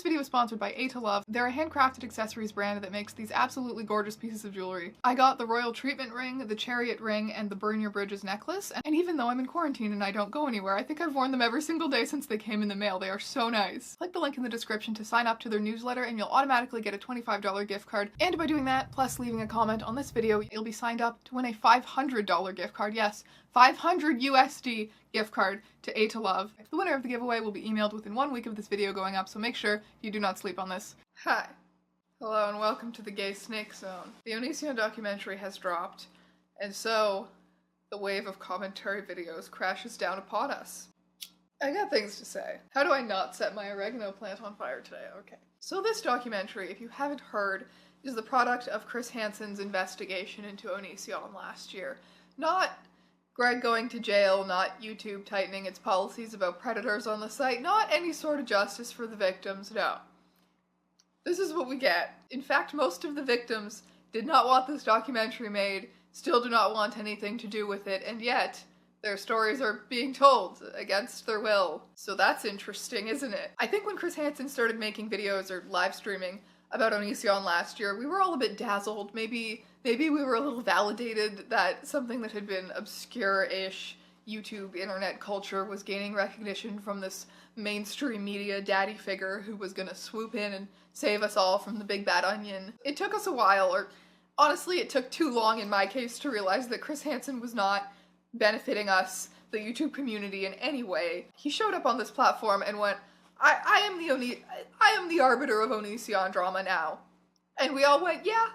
This video is sponsored by A to Love. They're a handcrafted accessories brand that makes these absolutely gorgeous pieces of jewelry. I got the Royal Treatment ring, the Chariot ring, and the Burn Your Bridges necklace, and even though I'm in quarantine and I don't go anywhere, I think I've worn them every single day since they came in the mail. They are so nice. Click the link in the description to sign up to their newsletter and you'll automatically get a $25 gift card. And by doing that, plus leaving a comment on this video, you'll be signed up to win a $500 gift card. Yes, 500 USD gift card to A to Love. The winner of the giveaway will be emailed within 1 week of this video going up, so make sure you do not sleep on this. Hi. Hello and welcome to the Gay Snake Zone. The Onision documentary has dropped, and so the wave of commentary videos crashes down upon us. I got things to say. How do I not set my oregano plant on fire today? Okay. So this documentary, if you haven't heard, is the product of Chris Hansen's investigation into Onision last year. Not Greg going to jail, not YouTube tightening its policies about predators on the site, not any sort of justice for the victims, no. This is what we get. In fact, most of the victims did not want this documentary made, still do not want anything to do with it, and yet their stories are being told against their will. So that's interesting, isn't it? I think when Chris Hansen started making videos or live streaming about Onision last year, we were all a bit dazzled. Maybe we were a little validated that something that had been obscure-ish YouTube internet culture was gaining recognition from this mainstream media daddy figure who was gonna swoop in and save us all from the big bad onion. It took us a while, or honestly it took too long in my case to realize that Chris Hansen was not benefiting us, the YouTube community, in any way. He showed up on this platform and went, I am the arbiter of Onision drama now. And we all went, yeah,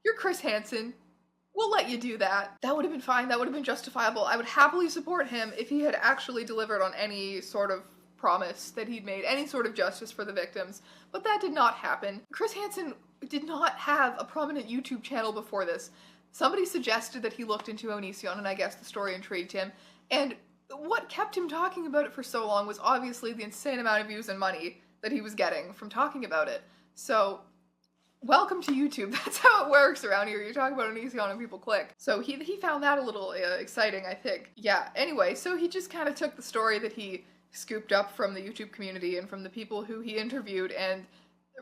you're Chris Hansen. We'll let you do that. That would have been fine. That would have been justifiable. I would happily support him if he had actually delivered on any sort of promise that he'd made, any sort of justice for the victims. But that did not happen. Chris Hansen did not have a prominent YouTube channel before this. Somebody suggested that he looked into Onision, and I guess the story intrigued him. And what kept him talking about it for so long was obviously the insane amount of views and money that he was getting from talking about it. So, welcome to YouTube. That's how it works around here. You talk about Onision and people click. So he found that a little exciting, I think. Yeah, anyway, so he just kind of took the story that he scooped up from the YouTube community and from the people who he interviewed and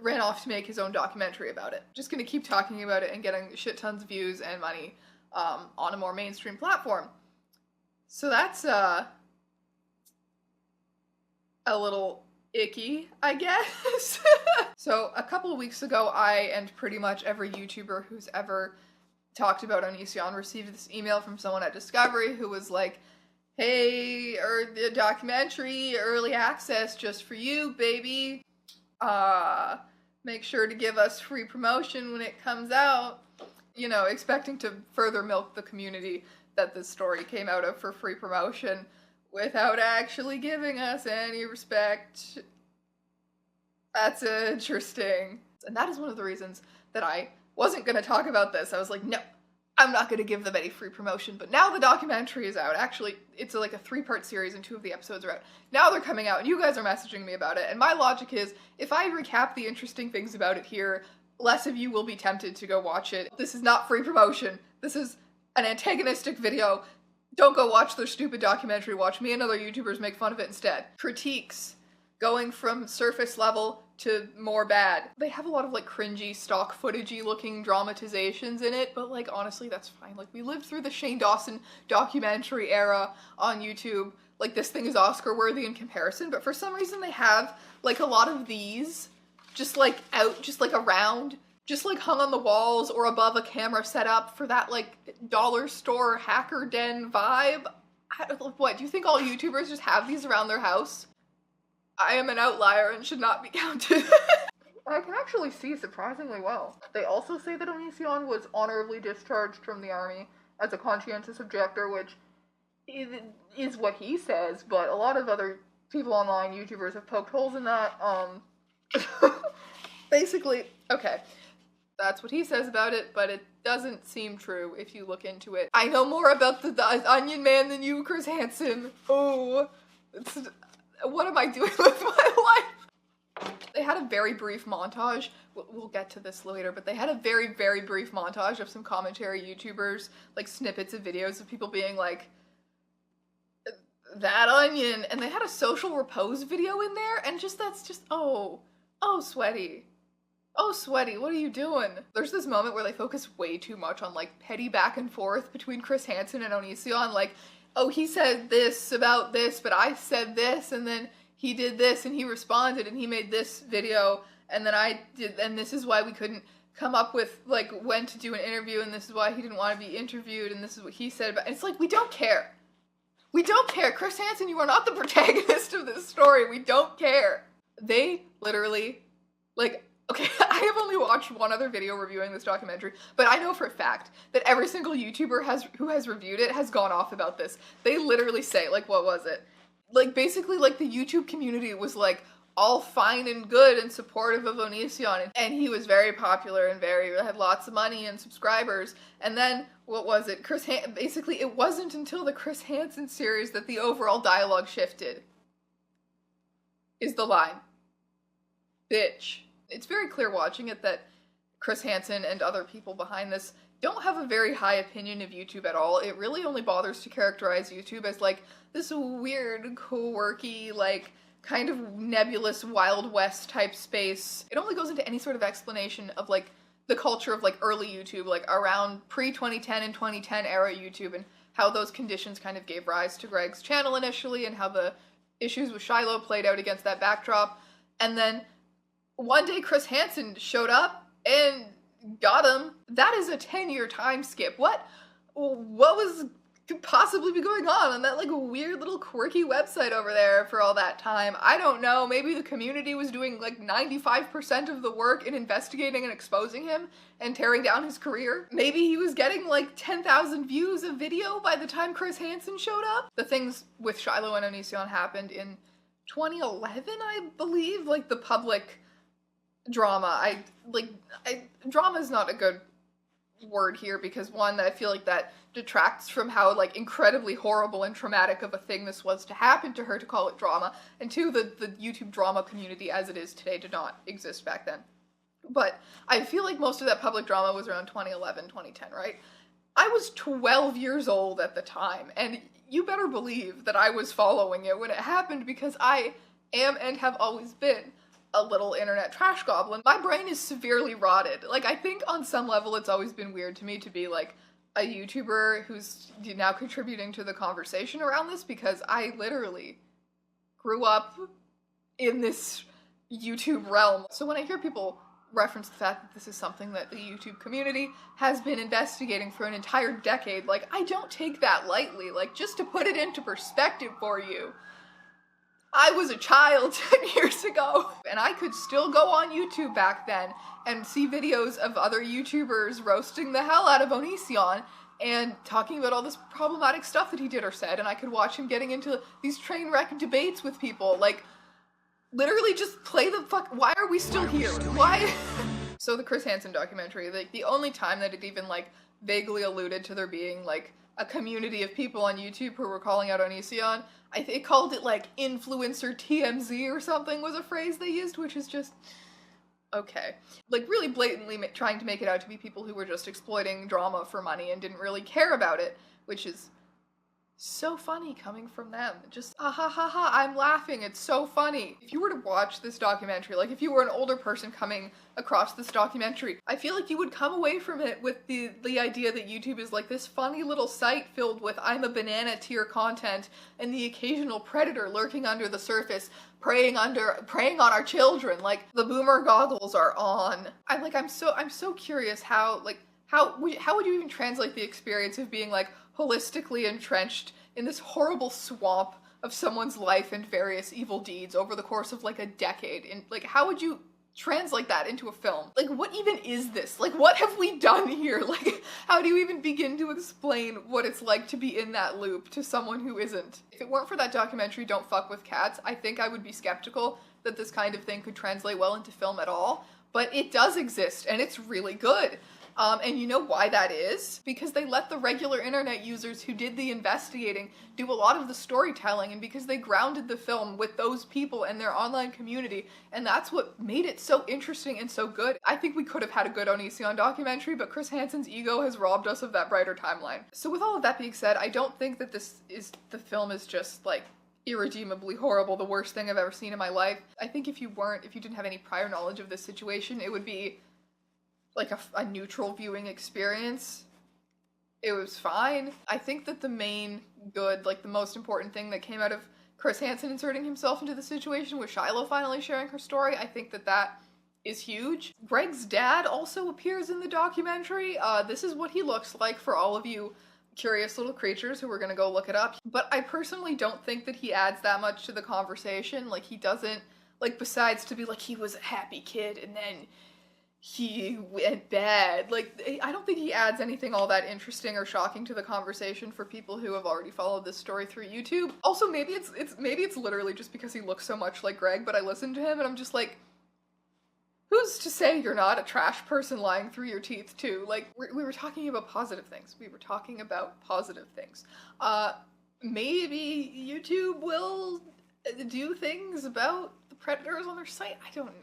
ran off to make his own documentary about it. Just gonna keep talking about it and getting shit tons of views and money on a more mainstream platform. So that's a little icky, I guess. So a couple of weeks ago, I and pretty much every YouTuber who's ever talked about Onision received this email from someone at Discovery who was like, hey, the documentary, early access just for you, baby. Make sure to give us free promotion when it comes out. You know, expecting to further milk the community that this story came out of for free promotion without actually giving us any respect. That's interesting. And that is one of the reasons that I wasn't gonna talk about this. I was like, no, I'm not gonna give them any free promotion. But now the documentary is out. Actually, it's like a 3-part series and 2 of the episodes are out. Now they're coming out and you guys are messaging me about it. And my logic is, if I recap the interesting things about it here, less of you will be tempted to go watch it. This is not free promotion. This is an antagonistic video. Don't go watch their stupid documentary. Watch me and other YouTubers make fun of it instead. Critiques going from surface level to more bad. They have a lot of like cringy, stock footagey looking dramatizations in it, but like honestly that's fine. Like we lived through the Shane Dawson documentary era on YouTube. Like this thing is Oscar worthy in comparison, but for some reason they have like a lot of these just like out, just like around, just like hung on the walls or above a camera setup for that like dollar store hacker den vibe. What, do you think all YouTubers just have these around their house? I am an outlier and should not be counted. I can actually see surprisingly well. They also say that Onision was honorably discharged from the army as a conscientious objector, which is what he says, but a lot of other people online, YouTubers, have poked holes in that. Basically, okay, that's what he says about it, but it doesn't seem true if you look into it. I know more about the Onion Man than you, Chris Hansen. Oh, what am I doing with my life? They had a very brief montage. We'll get to this later, but they had a very, very brief montage of some commentary YouTubers, like snippets of videos of people being like, that onion, and they had a social repose video in there, and that's just, oh, Oh, Sweaty. Oh, Sweaty, what are you doing? There's this moment where they focus way too much on, like, petty back and forth between Chris Hansen and Onision, like, oh, he said this about this, but I said this, and then he did this, and he responded, and he made this video, and then I did, and this is why we couldn't come up with, like, when to do an interview, and this is why he didn't want to be interviewed, and this is what he said about, it's like, we don't care. We don't care. Chris Hansen, you are not the protagonist of this story. We don't care. They literally, like, okay, I have only watched one other video reviewing this documentary, but I know for a fact that every single YouTuber who has reviewed it has gone off about this. They literally say, like, what was it? Like, basically, like, the YouTube community was, like, all fine and good and supportive of Onision, and he was very popular and had lots of money and subscribers. And then, what was it? Basically, it wasn't until the Chris Hansen series that the overall dialogue shifted. Is the line. Bitch. It's very clear watching it that Chris Hansen and other people behind this don't have a very high opinion of YouTube at all. It really only bothers to characterize YouTube as, like, this weird, quirky, like, kind of nebulous Wild West type space. It only goes into any sort of explanation of, like, the culture of, like, early YouTube, like, around pre-2010 and 2010 era YouTube, and how those conditions kind of gave rise to Greg's channel initially, and how the issues with Shiloh played out against that backdrop. And then one day Chris Hansen showed up and got him. That is a 10-year time skip. What could possibly be going on that, like, weird little quirky website over there for all that time? I don't know. Maybe the community was doing, like, 95% of the work in investigating and exposing him and tearing down his career. Maybe he was getting, like, 10,000 views a video by the time Chris Hansen showed up. The things with Shiloh and Onision happened in 2011, I believe, like, the public drama. Drama is not a good word here, because one, I feel like that detracts from how, like, incredibly horrible and traumatic of a thing this was to happen to her to call it drama, and two, the YouTube drama community as it is today did not exist back then. But I feel like most of that public drama was around 2011, 2010, right? I was 12 years old at the time, and you better believe that I was following it when it happened, because I am and have always been a little internet trash goblin. My brain is severely rotted. Like, I think on some level it's always been weird to me to be, like, a YouTuber who's now contributing to the conversation around this, because I literally grew up in this YouTube realm. So when I hear people reference the fact that this is something that the YouTube community has been investigating for an entire decade, like, I don't take that lightly. Like, just to put it into perspective for you, I was a child 10 years ago, and I could still go on YouTube back then and see videos of other YouTubers roasting the hell out of Onision and talking about all this problematic stuff that he did or said, and I could watch him getting into these train wreck debates with people. Like, literally just play the fuck— why are we still here? Why? So the Chris Hansen documentary, like, the only time that it even, like, vaguely alluded to there being, like, a community of people on YouTube who were calling out Onision, it called it, like, influencer TMZ or something was a phrase they used, which is just, okay. Like, really blatantly trying to make it out to be people who were just exploiting drama for money and didn't really care about it, which is so funny coming from them. Just, ah ha ha ha, I'm laughing, it's so funny. If you were to watch this documentary, like, if you were an older person coming across this documentary, I feel like you would come away from it with the idea that YouTube is, like, this funny little site filled with I'm a banana tier content and the occasional predator lurking under the surface, preying on our children. Like, the boomer goggles are on. I'm so curious how would you even translate the experience of being, like, holistically entrenched in this horrible swamp of someone's life and various evil deeds over the course of, like, a decade? And, like, how would you translate that into a film? Like, what even is this? Like, what have we done here? Like, how do you even begin to explain what it's like to be in that loop to someone who isn't? If it weren't for that documentary, Don't Fuck With Cats, I think I would be skeptical that this kind of thing could translate well into film at all. But it does exist, and it's really good. And you know why that is? Because they let the regular internet users who did the investigating do a lot of the storytelling, and because they grounded the film with those people and their online community, and that's what made it so interesting and so good. I think we could have had a good Onision documentary, but Chris Hansen's ego has robbed us of that brighter timeline. So with all of that being said, I don't think that the film is just, like, irredeemably horrible, the worst thing I've ever seen in my life. I think if you didn't have any prior knowledge of this situation, it would be like a neutral viewing experience. It was fine. I think that the main good, like the most important thing that came out of Chris Hansen inserting himself into the situation was Shiloh finally sharing her story. I think that that is huge. Greg's dad also appears in the documentary. This is what he looks like for all of you curious little creatures who are gonna go look it up. But I personally don't think that he adds that much to the conversation. Like, he doesn't, like, besides to be like, he was a happy kid and then he went bad. Like, I don't think he adds anything all that interesting or shocking to the conversation for people who have already followed this story through YouTube. Also, maybe it's literally just because he looks so much like Greg, but I listen to him and I'm just like, who's to say you're not a trash person lying through your teeth too? Like, we were talking about positive things. We were talking about positive things. Maybe YouTube will do things about the predators on their site.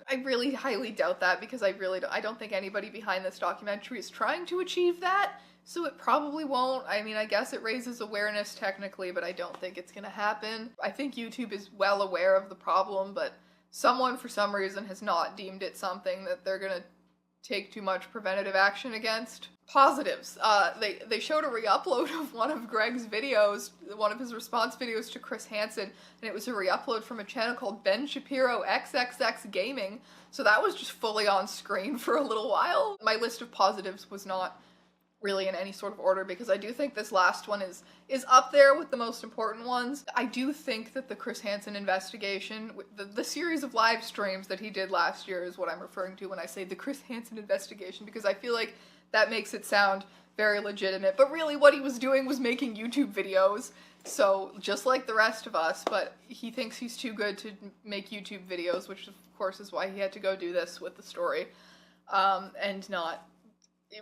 I really highly doubt that, because I don't think anybody behind this documentary is trying to achieve that, so it probably won't. I mean, I guess it raises awareness technically, but I don't think it's gonna happen. I think YouTube is well aware of the problem, but someone for some reason has not deemed it something that they're gonna take too much preventative action against. Positives. They showed a re-upload of one of Greg's videos, one of his response videos to Chris Hansen, and it was a re-upload from a channel called Ben Shapiro XXX Gaming, so that was just fully on screen for a little while. My list of positives was not really in any sort of order, because I do think this last one is up there with the most important ones. I do think that the Chris Hansen investigation, the series of live streams that he did last year is what I'm referring to when I say the Chris Hansen investigation, because I feel like that makes it sound very legitimate, but really what he was doing was making YouTube videos, so just like the rest of us, but he thinks he's too good to make YouTube videos, which of course is why he had to go do this with the story, and not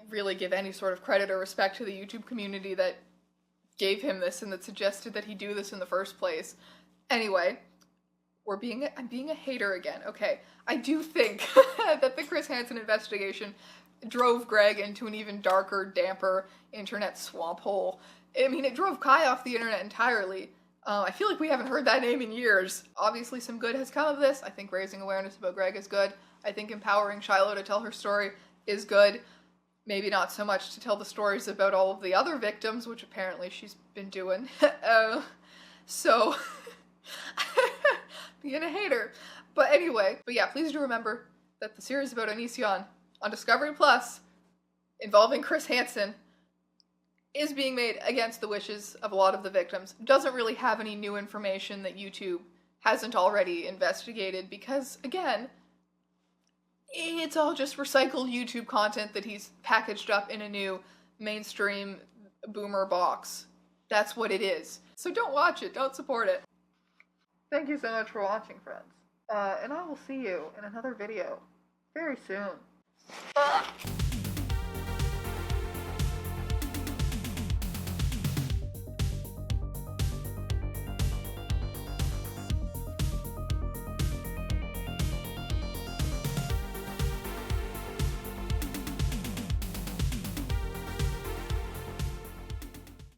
really give any sort of credit or respect to the YouTube community that gave him this and that suggested that he do this in the first place. Anyway, I'm being a hater again. Okay, I do think that the Chris Hansen investigation drove Greg into an even darker, damper internet swamp hole. I mean, it drove Kai off the internet entirely. I feel like we haven't heard that name in years. Obviously some good has come of this. I think raising awareness about Greg is good. I think empowering Shiloh to tell her story is good. Maybe not so much to tell the stories about all of the other victims, which apparently she's been doing. So, being a hater. But anyway, yeah, please do remember that the series about Onision on Discovery Plus, involving Chris Hansen, is being made against the wishes of a lot of the victims. Doesn't really have any new information that YouTube hasn't already investigated, because, again, it's all just recycled YouTube content that he's packaged up in a new mainstream boomer box. That's what it is. So don't watch it, don't support it. Thank you so much for watching, friends. And I will see you in another video very soon.